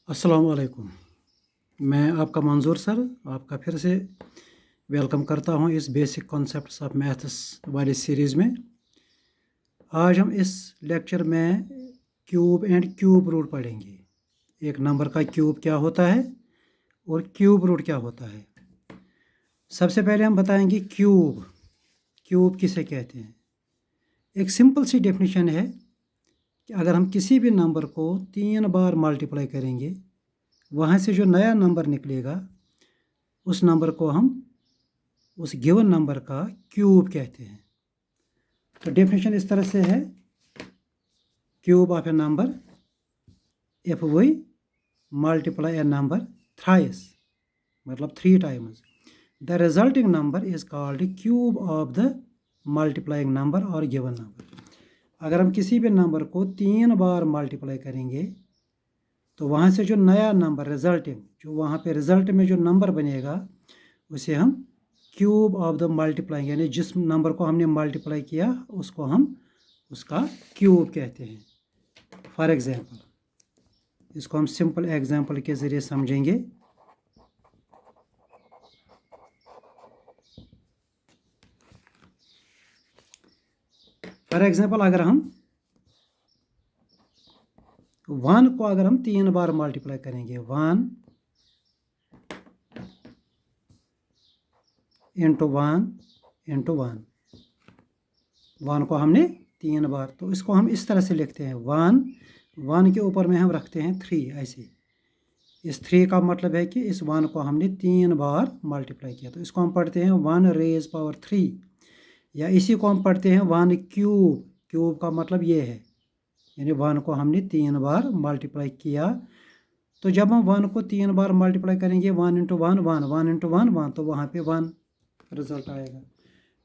अस्सलाम वालेकुम। मैं आपका मंजूर सर आपका फिर से वेलकम करता हूं इस बेसिक कॉन्सेप्ट्स ऑफ मैथ्स वाली सीरीज़ में। आज हम इस लेक्चर में क्यूब एंड क्यूब रूट पढ़ेंगे। एक नंबर का क्यूब क्या होता है और क्यूब रूट क्या होता है। सबसे पहले हम बताएंगे क्यूब। क्यूब किसे कहते हैं। एक सिंपल सी डेफिनेशन है कि अगर हम किसी भी नंबर को 3 बार मल्टीप्लाई करेंगे, वहाँ से जो नया नंबर निकलेगा उस नंबर को हम उस गिवन नंबर का क्यूब कहते हैं। तो डेफिनेशन इस तरह से है, cube of a number if we multiply a number thrice, मतलब 3 times, the resulting number is called cube of the multiplying number और गिवन नंबर। अगर हम किसी भी नंबर को 3 बार मल्टीप्लाई करेंगे तो वहाँ से जो नया नंबर रिजल्टिंग, जो वहाँ पे रिजल्ट में जो नंबर बनेगा उसे हम क्यूब ऑफ द मल्टीप्लाइंग, यानी जिस नंबर को हमने मल्टीप्लाई किया उसको हम उसका क्यूब कहते हैं। फॉर एग्जांपल, इसको हम सिंपल एग्जांपल के ज़रिए समझेंगे। फॉर एग्जांपल, अगर हम 1 को अगर हम 3 बार मल्टीप्लाई करेंगे, 1 इंटू 1 इंटू 1, 1 को हमने 3 बार, तो इसको हम इस तरह से लिखते हैं, 1 के ऊपर में हम रखते हैं 3, ऐसे। इस 3 का मतलब है कि इस 1 को हमने 3 बार मल्टीप्लाई किया, तो इसको हम पढ़ते हैं 1 रेज पावर 3, या इसी को हम पढ़ते हैं 1 क्यूब। क्यूब का मतलब ये है, यानी 1 को हमने 3 बार मल्टीप्लाई किया। तो जब हम 1 को 3 बार मल्टीप्लाई करेंगे, 1 इंटू 1 1, 1 इंटू 1 1, तो वहाँ पे 1 रिजल्ट आएगा।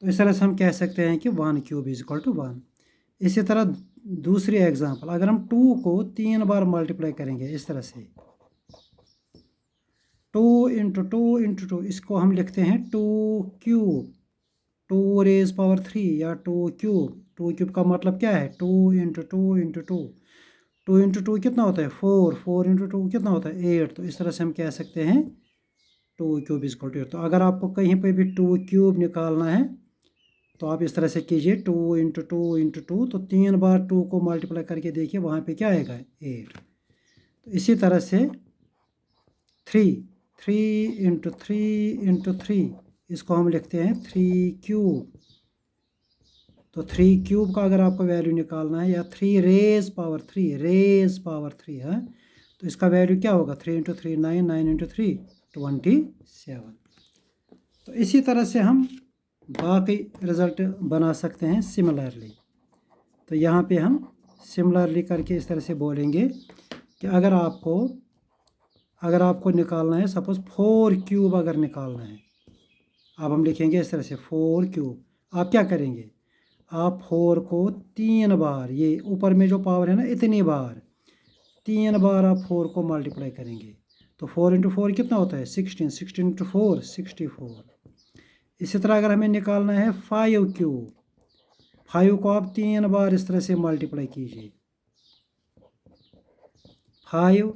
तो इस तरह से हम कह सकते हैं कि 1 क्यूब इज इक्वल टू 1। इसी तरह दूसरी एग्जांपल, अगर हम 2 को 3 बार मल्टीप्लाई करेंगे, इस तरह से 2 इंटू 2 इंटू 2, इसको हम लिखते हैं 2 क्यूब, 2 रेज पावर 3 या 2 क्यूब। 2 क्यूब का मतलब क्या है, 2 इंटू 2 इंटू 2, 2 इंटू 2 कितना होता है 4, 4 इंटू 2 कितना होता है 8। तो इस तरह से हम कह सकते हैं 2 क्यूब इज इक्वल टू 8। तो अगर आपको कहीं पर भी 2 क्यूब निकालना है तो आप इस तरह से कीजिए, 2 इंटू 2 इंटू 2, तो 3 बार 2 को मल्टीप्लाई करके देखिए वहाँ पे क्या आएगा 8। तो इसी तरह से 3 इंटू 3 इंटू 3, इसको हम लिखते हैं 3 क्यूब। तो 3 क्यूब का अगर आपको वैल्यू निकालना है, या 3 रेज पावर 3, रेज पावर 3 है, तो इसका वैल्यू क्या होगा, 3 इंटू 3 9, 9 इंटू 3 27। तो इसी तरह से हम बाकी रिज़ल्ट बना सकते हैं सिमिलरली। तो यहाँ पे हम सिमिलरली करके इस तरह से बोलेंगे कि अगर आपको निकालना है, सपोज़ 4 क्यूब अगर निकालना है, अब हम लिखेंगे इस तरह से 4 क्यूब। आप क्या करेंगे, आप 4 को 3 बार, ये ऊपर में जो पावर है ना, इतनी बार 3 बार आप 4 को मल्टीप्लाई करेंगे, तो 4 इंटू 4 कितना होता है 16, 16 इंटू 4 64। इसी तरह अगर हमें निकालना है 5 क्यूब, 5 को आप 3 बार इस तरह से मल्टीप्लाई कीजिए, 5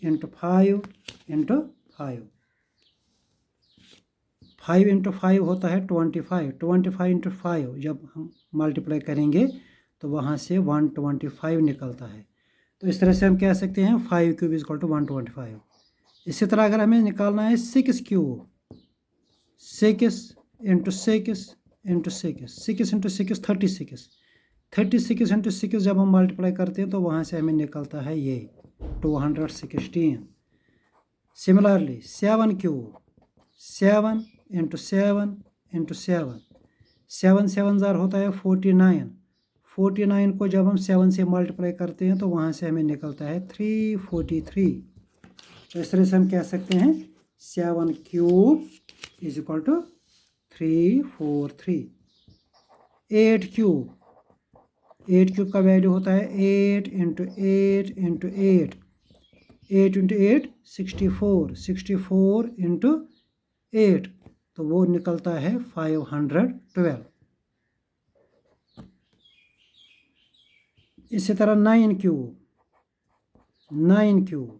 इंटू 5 इंटू 5, 5 इंटू 5 होता है 25, 25 इंटू 5 जब हम मल्टीप्लाई करेंगे तो वहाँ से 125 निकलता है। तो इस तरह से हम कह सकते हैं 5 क्यूब इज इक्वल टू 125। इसी तरह अगर हमें निकालना है 6 cube, 6 into 6 into 6, 6 into 6 36, 36 into 6 जब हम मल्टीप्लाई करते हैं तो वहाँ से हमें निकलता है ये 216। सिमिलरली 7 क्यूब, 7 इंटू 7 इंटू 7, 7 7 ज़ार होता है 49, 49 को जब हम 7 से मल्टीप्लाई करते हैं तो वहाँ से हमें निकलता है 343। तो इस तरह से हम कह सकते हैं 7 cube is equal to 343। 8 cube, 8 cube का वैल्यू होता है 8 इंटू 8 इंटू 8, 8 इंटू 8 64, 64 इंटू 8, तो वो निकलता है 512। इसी तरह 9 क्यूब, 9 क्यूब,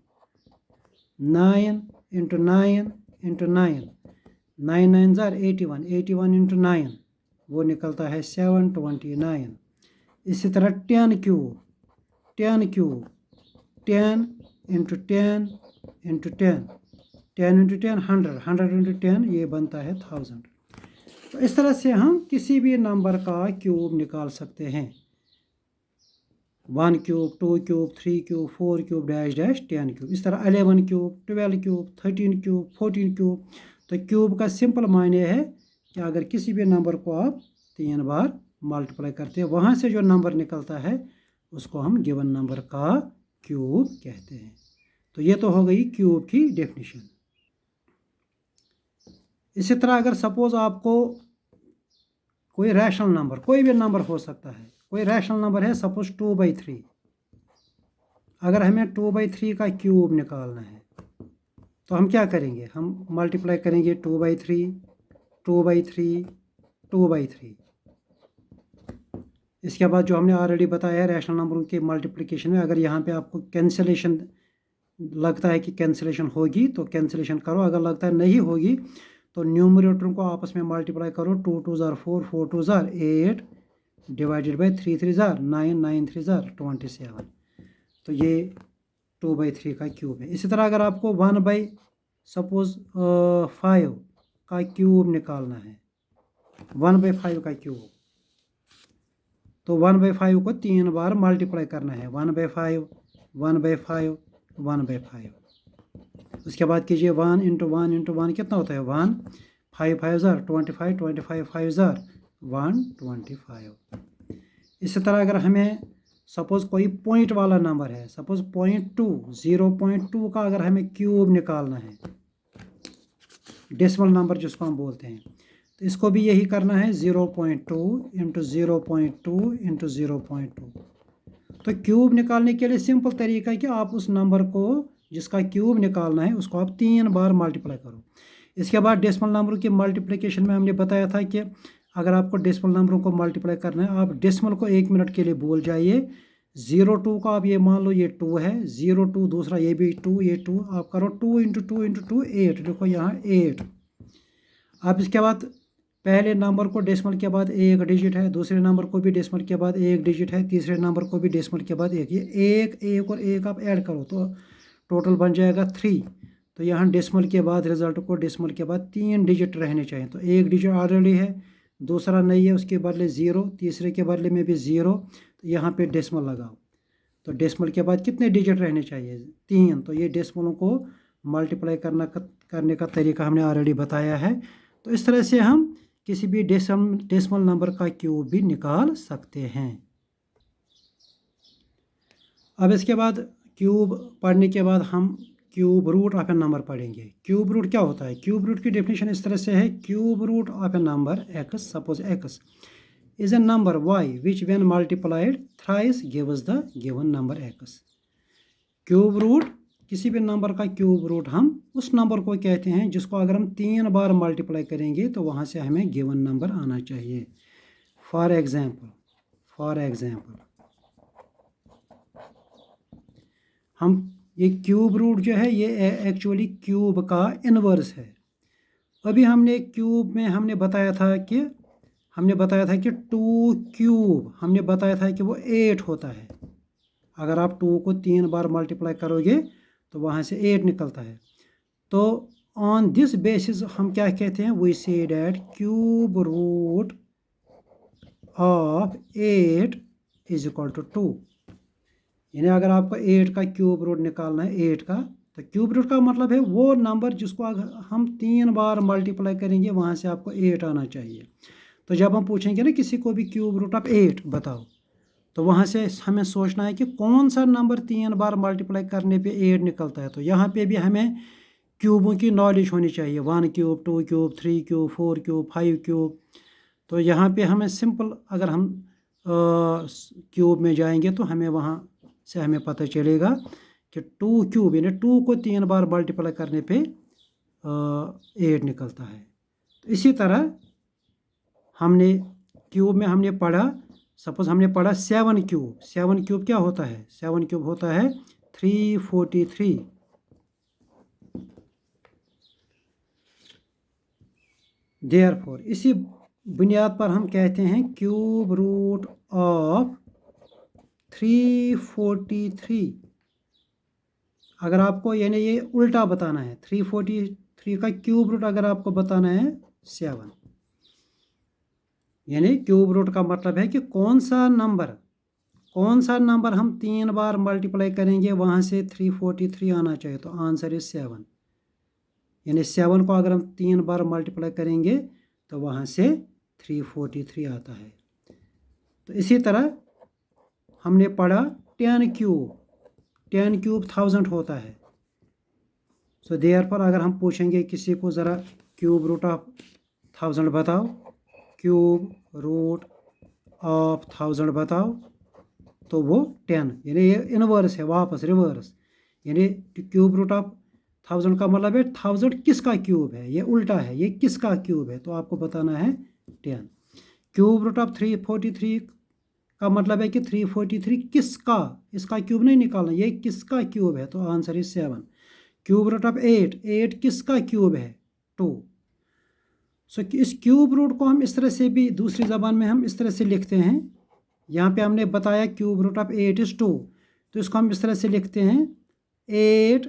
9 इंटू 9 इंटू 9, 9 9 ज़ार 81, 81 इंटू 9 वो निकलता है 729। इसी तरह 10 cube, 10 cube, 10 into 10 into 10, 10 into 10 100, 100 into 10 ये बनता है 1000। तो इस तरह से हम किसी भी नंबर का क्यूब निकाल सकते हैं। 1 cube, 2 cube, 3 cube, 4 cube, dash dash 10 cube. इस तरह 11 क्यूब, 12 क्यूब, 13 क्यूब, 14 क्यूब। तो क्यूब का सिंपल मायने है कि अगर किसी भी नंबर को आप 3 बार मल्टीप्लाई करते हैं, वहाँ से जो नंबर निकलता है उसको हम गिवन नंबर का क्यूब कहते हैं। तो ये तो हो गई क्यूब की डेफिनेशन। इसी तरह अगर सपोज आपको कोई रैशनल नंबर, कोई भी नंबर हो सकता है, कोई रैशनल नंबर है सपोज 2/3, अगर हमें 2/3 का क्यूब निकालना है तो हम क्या करेंगे, हम मल्टीप्लाई करेंगे 2/3, 2/3, 2/3। इसके बाद जो हमने ऑलरेडी बताया है रैशनल नंबरों के मल्टीप्लिकेशन में, अगर यहाँ पे आपको कैंसिलेशन लगता है कि कैंसिलेशन होगी तो कैंसिलेशन करो, अगर लगता है नहीं होगी तो न्यूमरेटर को आपस में मल्टीप्लाई करो। 2 2 ज़ार 4, 4 2 ज़ार 8, डिवाइडेड बाई 3 3 ज़ार 9, 9 3 ज़ार 27। तो ये 2/3 का क्यूब है। इसी तरह अगर आपको 1/5 का क्यूब निकालना है, 1/5 का क्यूब, तो 1/5 को 3 बार मल्टीप्लाई करना है। 1/5, 1/5, 1/5। उसके बाद कीजिए 1 इंटू 1 इंटू 1 कितना होता है 1, 5 5 ज़ार 25, 25 5 ज़ार 125। इसी तरह अगर हमें सपोज़ कोई पॉइंट वाला नंबर है, सपोज़ 0.2, 0.2 का अगर हमें क्यूब निकालना है, डेसिमल नंबर जिसको हम बोलते हैं, तो इसको भी यही करना है 0.2 इंटू 0.2 इंटू 0.2। तो क्यूब निकालने के लिए सिंपल तरीका है कि आप उस नंबर को जिसका क्यूब निकालना है उसको आप 3 बार मल्टीप्लाई करो। इसके बाद डेसिमल नंबरों की मल्टीप्लिकेशन में हमने बताया था कि अगर आपको डेसिमल नंबरों को मल्टीप्लाई करना है, आप डेसिमल को 1 मिनट के लिए भूल जाइए। 0.2 का आप ये मान लो ये 2 है, 0.2 दूसरा ये भी 2, ये 2, आप करो 2 इंटू 2 इंटू 2 8, देखो यहाँ 8। अब इसके बाद पहले नंबर को डेसिमल के बाद एक डिजिट है, दूसरे नंबर को भी डेसिमल के बाद एक डिजिट है, तीसरे नंबर को भी डेसिमल के बाद एक, ये एक और एक आप ऐड करो तो टोटल बन जाएगा 3। तो यहाँ डेसिमल के बाद रिजल्ट को डेसिमल के बाद 3 डिजिट रहने चाहिए। तो एक डिजिट ऑलरेडी है, दूसरा नहीं है, उसके बदले 0, तीसरे के बदले में भी 0, तो यहाँ पे डेसिमल लगाओ। तो डेसिमल के बाद कितने डिजिट रहने चाहिए 3। तो ये डेसिमलों को मल्टीप्लाई करने का तरीका हमने ऑलरेडी बताया है। तो इस तरह से हम किसी भी डेसिमल नंबर का क्यूब भी निकाल सकते हैं। अब इसके बाद क्यूब पढ़ने के बाद हम cube root of a number पढ़ेंगे। क्यूब रूट क्या होता है? क्यूब रूट की डेफिनेशन इस तरह से है, cube root of a number x, suppose x is a number y which when multiplied thrice gives the given number x. Cube root, किसी भी नंबर का क्यूब रूट हम उस नंबर को कहते हैं जिसको अगर हम 3 बार मल्टीप्लाई करेंगे तो वहाँ से हमें गिवन नंबर आना चाहिए। फॉर एग्जाम्पल हम ये क्यूब रूट जो है ये एक्चुअली क्यूब का इन्वर्स है। अभी हमने क्यूब में हमने बताया था कि 2 क्यूब हमने बताया था कि वो 8 होता है। अगर आप 2 को 3 बार मल्टीप्लाई करोगे तो वहाँ से 8 निकलता है। तो ऑन दिस बेसिस हम क्या कहते हैं, we say that cube root of 8 is equal to 2। यानी अगर आपको 8 का क्यूब रूट निकालना है 8 का, तो क्यूब रूट का मतलब है वो नंबर जिसको अगर हम 3 बार मल्टीप्लाई करेंगे वहाँ से आपको 8 आना चाहिए। तो जब हम पूछेंगे ना किसी को भी क्यूब रूट ऑफ 8 बताओ, तो वहाँ से हमें सोचना है कि कौन सा नंबर 3 बार मल्टीप्लाई करने पे 8 निकलता है। तो यहाँ पे भी हमें क्यूबों की नॉलेज होनी चाहिए, 1 cube, 2 cube, 3 cube, 4 cube, 5 cube. तो यहाँ पे हमें सिंपल अगर हम क्यूब में जाएंगे तो हमें वहाँ से हमें पता चलेगा कि 2 क्यूब यानी 2 को 3 बार मल्टीप्लाई करने पे 8 निकलता है। तो इसी तरह हमने क्यूब में हमने पढ़ा सपोज हमने पढ़ा 7 क्यूब, 7 क्यूब क्या होता है? 7 क्यूब होता है 343। देयरफॉर इसी बुनियाद पर हम कहते हैं क्यूब रूट ऑफ 343। अगर आपको यानी ये उल्टा बताना है, 343 का क्यूब रूट अगर आपको बताना है 7, यानी क्यूब रूट का मतलब है कि कौन सा नंबर हम 3 बार मल्टीप्लाई करेंगे वहाँ से 343 आना चाहिए। तो आंसर इज 7, यानी 7 को अगर हम 3 बार मल्टीप्लाई करेंगे तो वहाँ से 343 आता है। तो इसी तरह हमने पढ़ा 10 क्यूब, 10 क्यूब 1000 होता है। सो देयरफॉर अगर हम पूछेंगे किसी को ज़रा क्यूब रूट ऑफ 1000 बताओ, क्यूब रूट ऑफ 1000 बताओ, तो वो 10, यानी ये इनवर्स है, वापस रिवर्स, यानी क्यूब रूट ऑफ 1000 का मतलब है 1000 किसका क्यूब है, ये उल्टा है, ये किसका क्यूब है, तो आपको बताना है 10। क्यूब रूट ऑफ 343 का मतलब है कि 343 किसका, इसका क्यूब नहीं निकालना, ये किसका क्यूब है, तो answer is 7। Cube root of 8, 8 किसका क्यूब है, 2। सो इस क्यूब रूट को हम इस तरह से भी दूसरी ज़बान में हम इस तरह से लिखते हैं। यहाँ पे हमने बताया क्यूब रूट ऑफ 8 इज़ 2, तो इसको हम इस तरह से लिखते हैं 8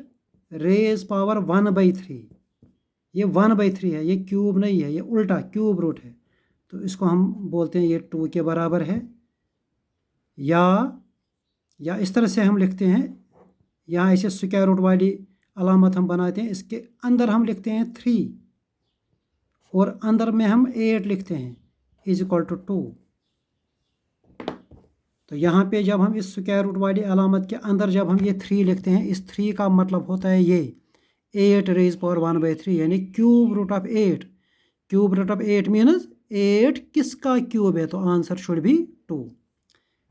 रेज पावर 1/3। ये 1/3 है, ये क्यूब नहीं है, ये उल्टा क्यूब रूट है, तो इसको हम बोलते हैं ये 2 के बराबर है। या इस तरह से हम लिखते हैं, यहाँ ऐसे स्क्वायर रूट वाली अलामत हम बनाते हैं, इसके अंदर हम लिखते हैं 3 और अंदर में हम 8 लिखते हैं इज इक्वल टू 2। तो यहाँ पे जब हम इस स्क्वायर रूट वाली अलामत के अंदर जब हम ये 3 लिखते हैं, इस 3 का मतलब होता है ये 8 रेज पावर 1/3, यानी cube root of 8। Cube root of 8 minus 8 किसका क्यूब है, तो आंसर शुड बी 2।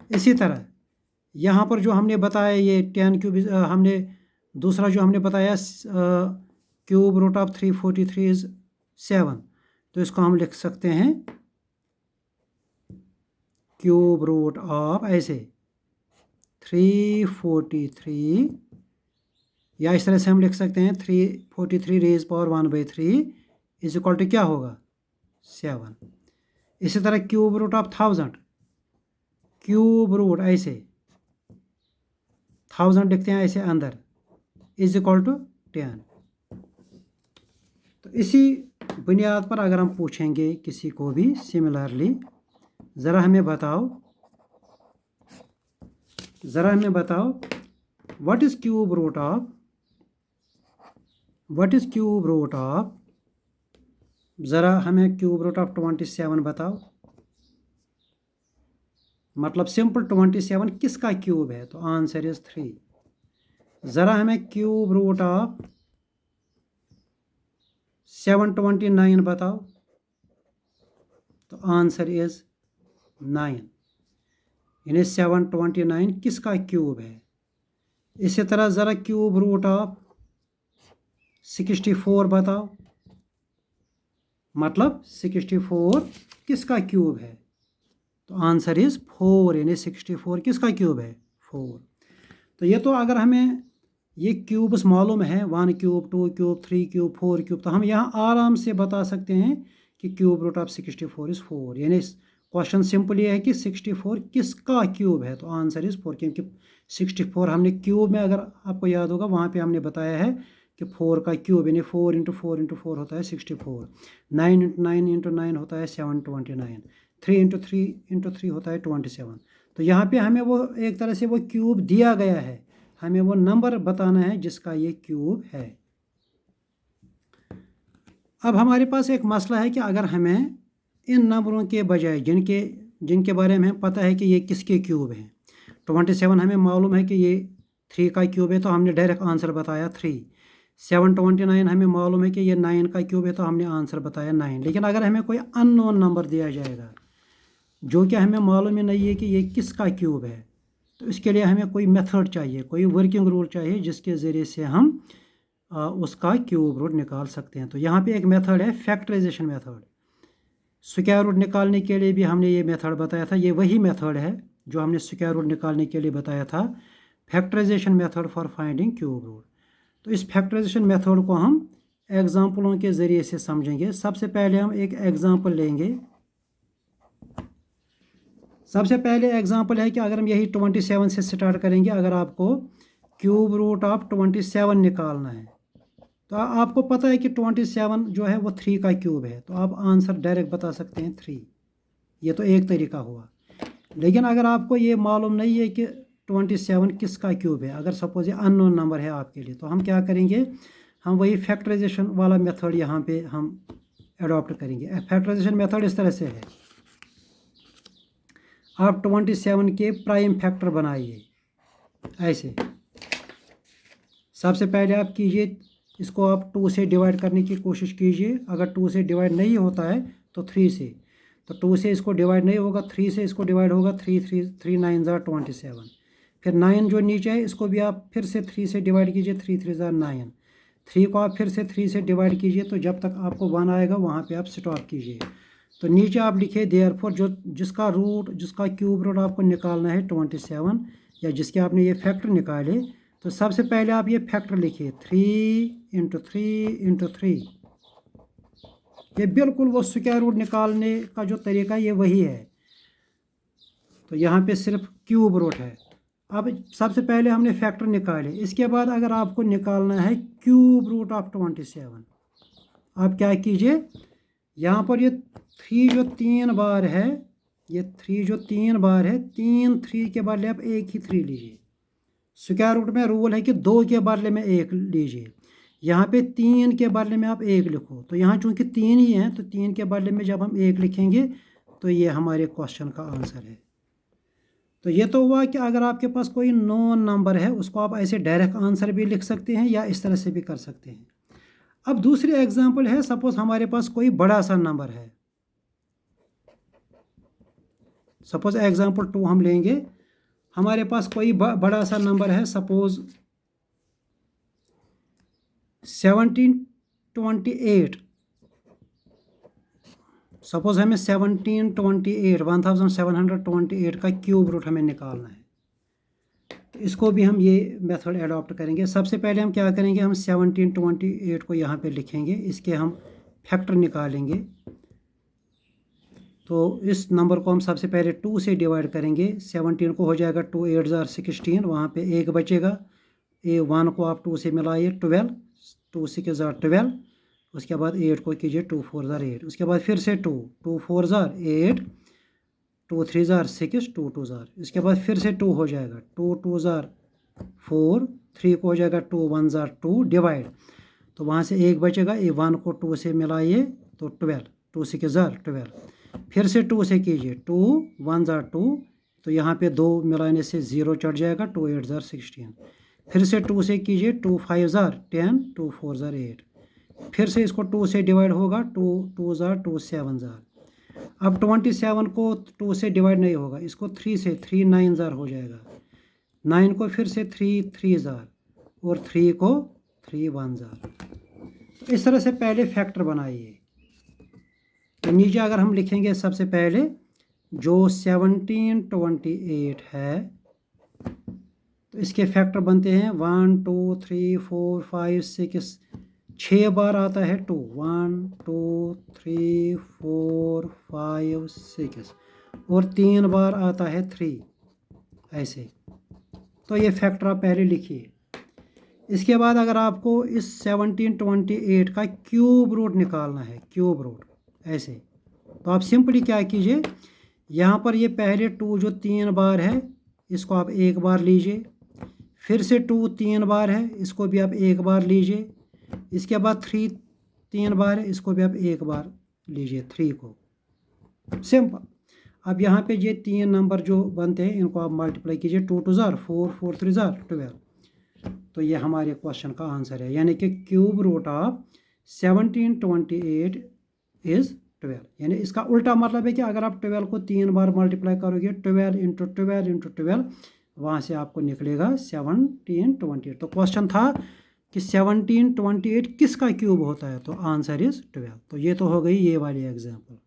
इसी तरह यहाँ पर जो हमने बताया ये 10 क्यूब, हमने दूसरा जो हमने बताया क्यूब रूट ऑफ 343 इज 7, तो इसको हम लिख सकते हैं क्यूब रूट ऑफ ऐसे 343, या इस तरह से हम लिख सकते हैं 343 raise power 1/3 is equal to क्या होगा 7। इसी तरह cube root of 1000, cube root ऐसे 1000 लिखते हैं ऐसे अंदर इज इक्वल टू 10। तो इसी बुनियाद पर अगर हम पूछेंगे किसी को भी सिमिलरली, ज़रा हमें बताओ what is cube root of, ज़रा हमें क्यूब रूट ऑफ 27 बताओ। मतलब सिंपल 27 किसका क्यूब है, तो आंसर इज 3। ज़रा हमें क्यूब रूट ऑफ 729 बताओ, तो आंसर इज 9, यानी 729 किसका क्यूब है। इसी तरह ज़रा क्यूब रूट ऑफ 64 बताओ, मतलब 64 किसका क्यूब है, तो आंसर इज 4, यानी 64 किसका क्यूब है 4। तो ये तो अगर हमें ये क्यूब्स मालूम है 1 क्यूब 2 क्यूब 3 क्यूब 4 क्यूब, तो हम यहाँ आराम से बता सकते हैं कि क्यूब रूट ऑफ 64 इज़ 4, यानी क्वेश्चन सिंपल ये है कि 64 किसका क्यूब है, तो आंसर इज़ 4, क्योंकि 64 हमने क्यूब में अगर आपको याद होगा वहाँ पे हमने बताया है कि 4 का क्यूब यानी 4 × 4 × 4 होता है 64, 9 × 9 × 9 होता है 729, 3 × 3 × 3 होता है 27। तो यहाँ पे हमें वो एक तरह से वो क्यूब दिया गया है, हमें वो नंबर बताना है जिसका ये क्यूब है। अब हमारे पास एक मसला है कि अगर हमें इन नंबरों के बजाय जिनके बारे में हमें पता है कि ये किसके क्यूब हैं, 27 हमें मालूम है कि ये 3 का क्यूब है, तो हमने डायरेक्ट आंसर बताया 3। 729 हमें मालूम है कि ये 9 का क्यूब है, तो हमने आंसर बताया 9। लेकिन अगर हमें कोई अननोन नंबर दिया जाएगा जो कि हमें मालूम ही नहीं है कि ये किसका क्यूब है, तो इसके लिए हमें कोई मेथड चाहिए, कोई वर्किंग रूल चाहिए जिसके ज़रिए से हम उसका क्यूब रूट निकाल सकते हैं। तो यहाँ पे एक मेथड है फैक्टराइजेशन मेथड। स्क्वायर रूट निकालने के लिए भी हमने ये मेथड बताया था, ये वही मेथड है जो हमने स्क्वायर रूट निकालने के लिए बताया था, factorisation method for finding cube root. तो इस फैक्टराइजेशन मेथड को हम एग्जाम्पलों के ज़रिए से समझेंगे। सबसे पहले हम एक एग्जाम्पल लेंगे। सबसे पहले एग्जाम्पल है कि अगर हम यही 27 से स्टार्ट करेंगे, अगर आपको क्यूब रूट ऑफ 27 निकालना है तो आपको पता है कि 27 जो है वो 3 का क्यूब है, तो आप आंसर डायरेक्ट बता सकते हैं 3। ये तो एक तरीका हुआ। लेकिन अगर आपको ये मालूम नहीं है कि 27 किसका क्यूब है, अगर सपोज ये अननोन नंबर है आपके लिए, तो हम क्या करेंगे, हम वही फैक्टराइजेशन वाला मेथड यहाँ पे हम अडॉप्ट करेंगे। फैक्टराइजेशन मेथड इस तरह से है, आप 27 के प्राइम फैक्टर बनाइए ऐसे। सबसे पहले आप कीजिए, इसको आप 2 से डिवाइड करने की कोशिश कीजिए। अगर 2 से डिवाइड नहीं होता है तो 3 से, तो 2 से इसको डिवाइड नहीं होगा, 3 से इसको डिवाइड होगा। 3 9 ज़ा 27। फिर 9 जो नीचे है इसको भी आप फिर से 3 से डिवाइड कीजिए। 3 3 ज़ा 9। 3 को आप फिर से 3 से डिवाइड कीजिए, तो जब तक आपको 1 आएगा वहाँ पे आप स्टॉप कीजिए। तो नीचे आप लिखिए देयरफॉर, जो जिसका क्यूब रूट आपको निकालना है 27, या जिसके आपने ये फैक्टर निकाले, तो सबसे पहले आप ये फैक्टर लिखिए 3 × 3 × 3। ये बिल्कुल वो स्क्वायर रूट निकालने का जो तरीका है ये वही है। तो यहाँ पे सिर्फ क्यूब रूट है। अब सबसे पहले हमने फैक्टर निकाले, इसके बाद अगर आपको निकालना है क्यूब रूट ऑफ 27, आप क्या कीजिए, यहाँ पर ये 3 जो 3 बार है, ये 3 जो 3 बार है, 3 3 के बदले आप एक ही 3 लीजिए। स्क्वायर रूट में रूल है कि 2 के बदले में 1 लीजिए, यहाँ पे 3 के बदले में आप 1 लिखो। तो यहाँ चूंकि 3 ही हैं, तो 3 के बदले में जब हम 1 लिखेंगे तो ये हमारे क्वेश्चन का आंसर है। तो ये तो हुआ कि अगर आपके पास कोई नॉन नंबर है उसको आप ऐसे डायरेक्ट आंसर भी लिख सकते हैं या इस तरह से भी कर सकते हैं। अब दूसरी एग्जांपल है, सपोज हमारे पास कोई बड़ा सा नंबर है। सपोज एग्जांपल 2 हम लेंगे, हमारे पास कोई बड़ा सा नंबर है, सपोज 1728। सपोज हमें 1728 का क्यूब रूट हमें निकालना है। तो इसको भी हम ये मेथड अडॉप्ट करेंगे। सबसे पहले हम क्या करेंगे, हम 1728 को यहाँ पे लिखेंगे, इसके हम फैक्टर निकालेंगे। तो इस नंबर को हम सबसे पहले 2 से डिवाइड करेंगे। 17 को हो जाएगा 2 8 ज़ा 16, वहाँ पे 1 बचेगा। 1 को आप 2 से मिलाइए 12, 2 6 ज़ा 12। उसके बाद 8 को कीजिए 2 4 ज़ा 8। उसके बाद फिर से 2 4 ज़ा 8, 2 3 ज़ा 6, 2 2 ज़ा। इसके बाद फिर से 2 हो जाएगा, 2 2 ज़ा 4, 3 को हो जाएगा 2 1 ज़ा 2 डिवाइड। तो वहाँ से 1 बचेगा, 1 को 2 से मिलाइए तो 12, 2 6 ज़ा 12। फिर से 2 से कीजिए, 2 1 ज़ा 2, तो यहाँ पे 2 मिलाने से 0 चढ़ जाएगा, 2 8 ज़ा 16। फिर से 2 से कीजिए, 2 5 ज़ा 10, 2 4 ज़ा 8। फिर से इसको 2 से डिवाइड होगा, 2 2 ज़ा 2 7 ज़ा। अब 27 को 2 से डिवाइड नहीं होगा, इसको 3 से 3 9 ज़ा हो जाएगा। 9 को फिर से 3 3 ज़ा, और 3 को 3 1 ज़ा। इस तरह से पहले फैक्टर बनाइए। तो नीचे अगर हम लिखेंगे, सबसे पहले जो 1728 है, तो इसके फैक्टर बनते हैं 1 2 3 4 5 6। 6 बार आता है 2, 1 2 3 4 5 6, और 3 बार आता है 3 ऐसे। तो ये फैक्टर आप पहले लिखिए। इसके बाद अगर आपको इस 1728 का क्यूब रूट निकालना है, क्यूब रूट ऐसे, तो आप सिंपली क्या कीजिए, यहाँ पर ये पहले 2 जो 3 बार है इसको आप 1 बार लीजिए। फिर से 2 3 बार है, इसको भी आप 1 बार लीजिए। इसके बाद 3 3 बार है, इसको भी आप 1 बार लीजिए, 3 को। सिंपल। अब यहाँ पे ये 3 नंबर जो बनते हैं इनको आप मल्टीप्लाई कीजिए, 2 2 ज़ा 4, 4 3 ज़ा 12। तो ये हमारे क्वेश्चन का आंसर है, यानी कि क्यूब रूट ऑफ 1728 इज़ 12। यानी इसका उल्टा मतलब है कि अगर आप 12 को 3 बार मल्टीप्लाई करोगे, 12 × 12 × 12, वहाँ से आपको निकलेगा 1728। तो क्वेश्चन था कि 1728 किसका क्यूब होता है, तो आंसर इज़ 12। तो ये तो हो गई ये वाली एग्जाम्पल।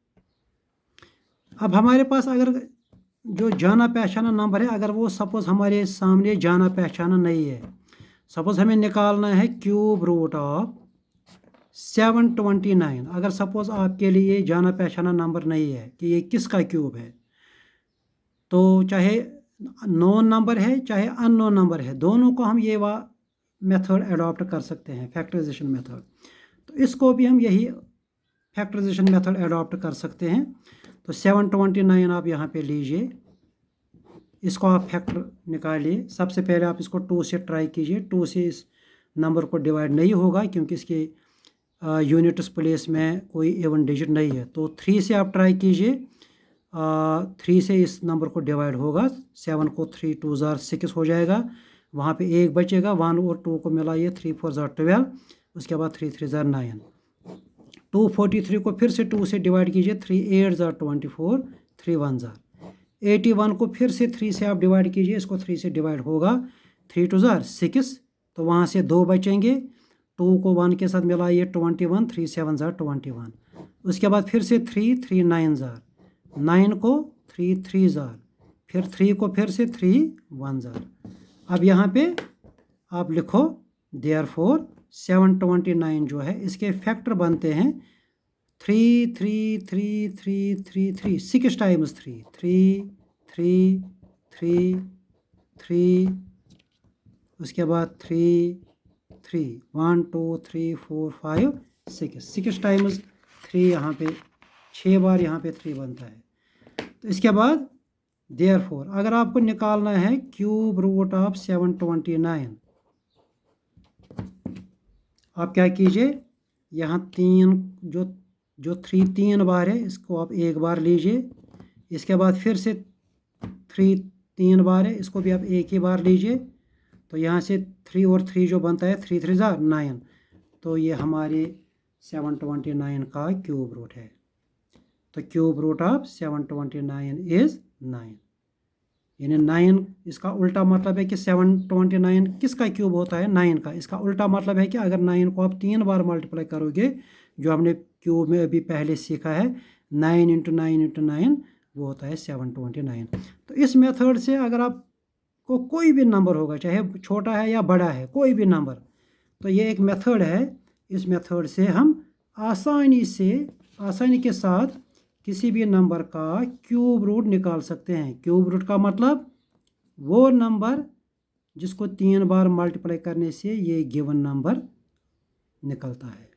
अब हमारे पास अगर जो जाना पहचाना नंबर है, अगर वो सपोज़ हमारे सामने जाना पहचाना नहीं है, सपोज़ हमें निकालना है क्यूब रूट ऑफ 729। अगर सपोज़ आपके लिए जाना पहचाना नंबर नहीं है कि ये किसका क्यूब है, तो चाहे नोन नंबर है चाहे अननोन नंबर है, दोनों को हम ये मेथड अडॉप्ट कर सकते हैं, फैक्टराइजेशन मेथड। तो इसको भी हम यही फैक्टराइजेशन मेथड अडॉप्ट कर सकते हैं। तो 729 आप यहाँ पे लीजिए, इसको आप फैक्टर निकालिए। सबसे पहले आप इसको 2 से ट्राई कीजिए। 2 से इस नंबर को डिवाइड नहीं होगा क्योंकि इसके यूनिट्स प्लेस में कोई इवन डिजिट नहीं है। तो 3 से आप ट्राई कीजिए, 3 से इस नंबर को डिवाइड होगा। 7 को 3 2 ज़ार 6 हो जाएगा, वहाँ पे 1 बचेगा। 1 और 2 को मिलाइए, 3 4 ज़ार 12, उसके बाद 3 3 ज़ार 9। 243 को फिर से 2 से डिवाइड कीजिए, 3 8 ज़ार 24, 3 1 ज़ार। 81 को फिर से 3 से आप डिवाइड कीजिए, इसको 3 से डिवाइड होगा, 3 2 ज़ार 6, तो वहाँ से 2 बचेंगे। 2 को 1 के साथ मिलाइए, 21, 3 7 ज़ार 21। उसके बाद फिर से 3 3 9 ज़ार, 9 को 3 3 ज़ार, फिर 3 को फिर से 3 1 ज़ार। अब यहाँ पे आप लिखो देयरफॉर 729 जो है इसके फैक्टर बनते हैं 3 3 3 3 3 3, 6 टाइम्स 3 3 3 3 3, उसके बाद 3 3, 1 2 3 4 5 6, 6 टाइम्स 3, यहाँ पे 6 बार यहाँ पे 3 बनता है। तो इसके बाद देयरफॉर अगर आपको निकालना है क्यूब रूट ऑफ 729, आप क्या कीजिए, यहाँ 3 जो 3 3 बार है इसको आप 1 बार लीजिए। इसके बाद फिर से 3 3 बार है, इसको भी आप 1 ही बार लीजिए। तो यहाँ से 3 और 3 जो बनता है, 3 3 ज़ार 9। तो ये हमारे 729 का क्यूब रूट है। तो क्यूब रूट ऑफ 729 इज़ 9, यानी 9 इसका उल्टा मतलब है कि 729 किसका क्यूब होता है, 9 का। इसका उल्टा मतलब है कि अगर 9 को आप 3 बार मल्टीप्लाई करोगे, जो हमने क्यूब में अभी पहले सीखा है, 9 × 9 × 9 वो होता है 729। तो इस मेथड से अगर आपको कोई भी नंबर होगा, चाहे छोटा है या बड़ा है, कोई भी नंबर, तो ये एक मेथड है। इस मेथड से हम आसानी के साथ किसी भी नंबर का क्यूब रूट निकाल सकते हैं। क्यूब रूट का मतलब वो नंबर जिसको 3 बार मल्टीप्लाई करने से ये गिवन नंबर निकलता है।